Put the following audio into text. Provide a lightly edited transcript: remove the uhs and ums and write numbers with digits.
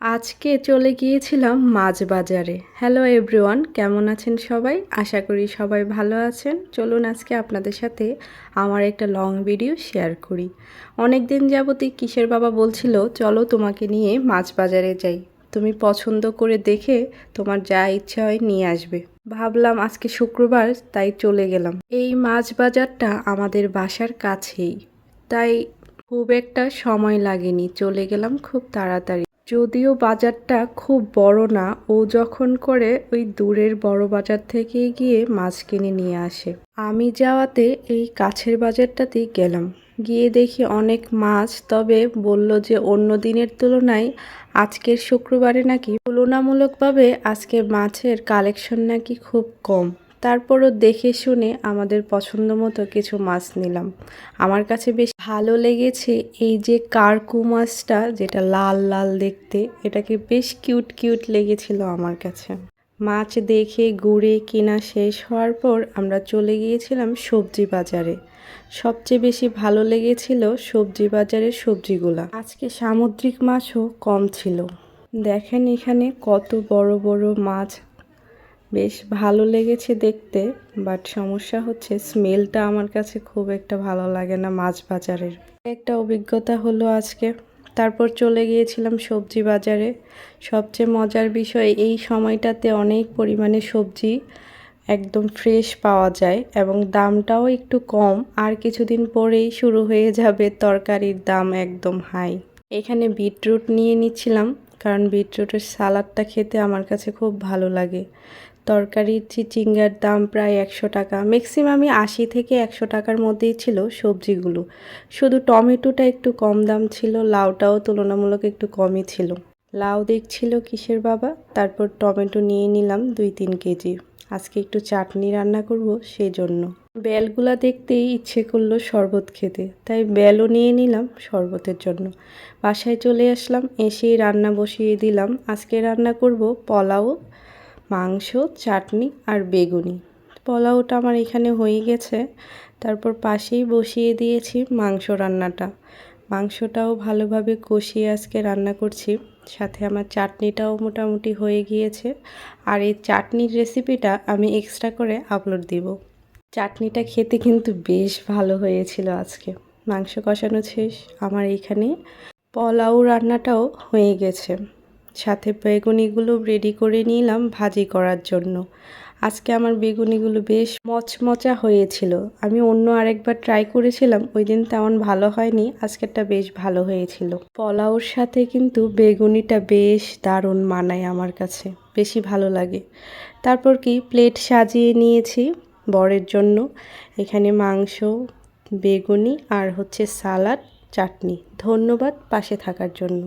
আজকে চলে গিয়েছিলাম মাছ বাজারে। হ্যালো এভরিওয়ান, কেমন আছেন সবাই? আশা করি সবাই ভালো আছেন। চলুন আজকে আপনাদের সাথে আমার একটা লং ভিডিও শেয়ার করি। অনেক দিন যাবতই কিসের বাবা বলছিল চলো তোমাকে নিয়ে মাছ বাজারে যাই, তুমি পছন্দ করে দেখে তোমার যা ইচ্ছা হয় নিয়ে আসবে। ভাবলাম আজকে শুক্রবার, তাই চলে গেলাম। এই মাছ বাজারটা আমাদের বাসার কাছেই, তাই খুব একটা সময় লাগেনি, চলে গেলাম খুব তাড়াতাড়ি। যদিও বাজারটা খুব বড় না, ও যখন করে ওই দূরের বড় বাজার থেকে গিয়ে মাছ কিনে নিয়ে আসে। আমি যাওয়াতে এই কাছের বাজারটাতেই গেলাম। গিয়ে দেখি অনেক মাছ, তবে বলল যে অন্য দিনের তুলনায় আজকের শুক্রবারে নাকি তুলনামূলকভাবে আজকে মাছের কালেকশন নাকি খুব কম। তারপরও দেখে শুনে আমাদের পছন্দ মতো কিছু মাছ নিলাম। আমার কাছে বেশ ভালো লেগেছে এই যে কার্কু মাছটা, যেটা লাল লাল দেখতে, এটাকে বেশ কিউট কিউট লেগেছিল আমার কাছে। মাছ দেখে ঘুরে কেনা শেষ হওয়ার পর আমরা চলে গিয়েছিলাম সবজি বাজারে। সবচেয়ে বেশি ভালো লেগেছিল সবজি বাজারের সবজিগুলা। আজকে সামুদ্রিক মাছও কম ছিল। দেখেন এখানে কত বড় বড় মাছ, বেশ ভালো লেগেছে দেখতে। বাট সমস্যা হচ্ছে স্মেলটা আমার কাছে খুব একটা ভালো লাগে না মাছ বাজারের। একটা অভিজ্ঞতা হলো আজকে। তারপর চলে গিয়েছিলাম সবজি বাজারে। সবচেয়ে মজার বিষয়, এই সময়টাতে অনেক পরিমাণে সবজি একদম ফ্রেশ পাওয়া যায় এবং দামটাও একটু কম। আর কিছুদিন পরেই শুরু হয়ে যাবে তরকারির দাম একদম হাই। এখানে বিটরুট নিয়ে নিচ্ছিলাম, কারণ বিটরুটের সালাডটা খেতে আমার কাছে খুব ভালো লাগে। তরকারির চিচিঙ্গার দাম প্রায় 100 টাকা, ম্যাক্সিমামই 80 থেকে 100 টাকার মধ্যেই ছিল সবজিগুলো। শুধু টমেটোটা একটু কম দাম ছিল, লাউটাও তুলনামূলক একটু কমই ছিল। লাউ দেখছিল কিসের বাবা, তারপর টমেটো নিয়ে নিলাম 2-3 কেজি। আজকে একটু চাটনি রান্না করব, সেই জন্য। বেলগুলা দেখতেই ইচ্ছে করলো শরবত খেতে, তাই বেলও নিয়ে নিলাম শরবতের জন্য। বাসায় চলে আসলাম, এসেই রান্না বসিয়ে দিলাম। আজকে রান্না করব পোলাও, মাংস, চাটনি আর বেগুনি। পোলাওটা আমার এখানে হয়ে গেছে, তারপর পাশেই বসিয়ে দিয়েছি মাংস রান্নাটা। মাংসটাও ভালোভাবে কষিয়ে আজকে রান্না করছি, সাথে আমার চাটনিটাও মোটামুটি হয়ে গিয়েছে। আর এই চাটনির রেসিপিটা আমি এক্সট্রা করে আপলোড দিব। চাটনিটা খেতে কিন্তু বেশ ভালো হয়েছিল আজকে। মাংস কষানো শেষ, আমার এইখানে পোলাও রান্নাটাও হয়ে গেছে। সাথে বেগুনিগুলো রেডি করে নিলাম ভাজি করার জন্য। আজকে আমার বেগুনিগুলো বেশ মচমচা হয়েছিল। আমি অন্য আরেকবার ট্রাই করেছিলাম, ওই দিন তেমন ভালো হয়নি, আজকেরটা বেশ ভালো হয়েছিল। পোলাওর সাথে কিন্তু বেগুনিটা বেশ দারুণ মানায় আমার কাছে, বেশি ভালো লাগে। তারপর কি প্লেট সাজিয়ে নিয়েছি বরের জন্য। এখানে মাংস, বেগুনি আর হচ্ছে সালাড, চাটনি। ধন্যবাদ পাশে থাকার জন্য।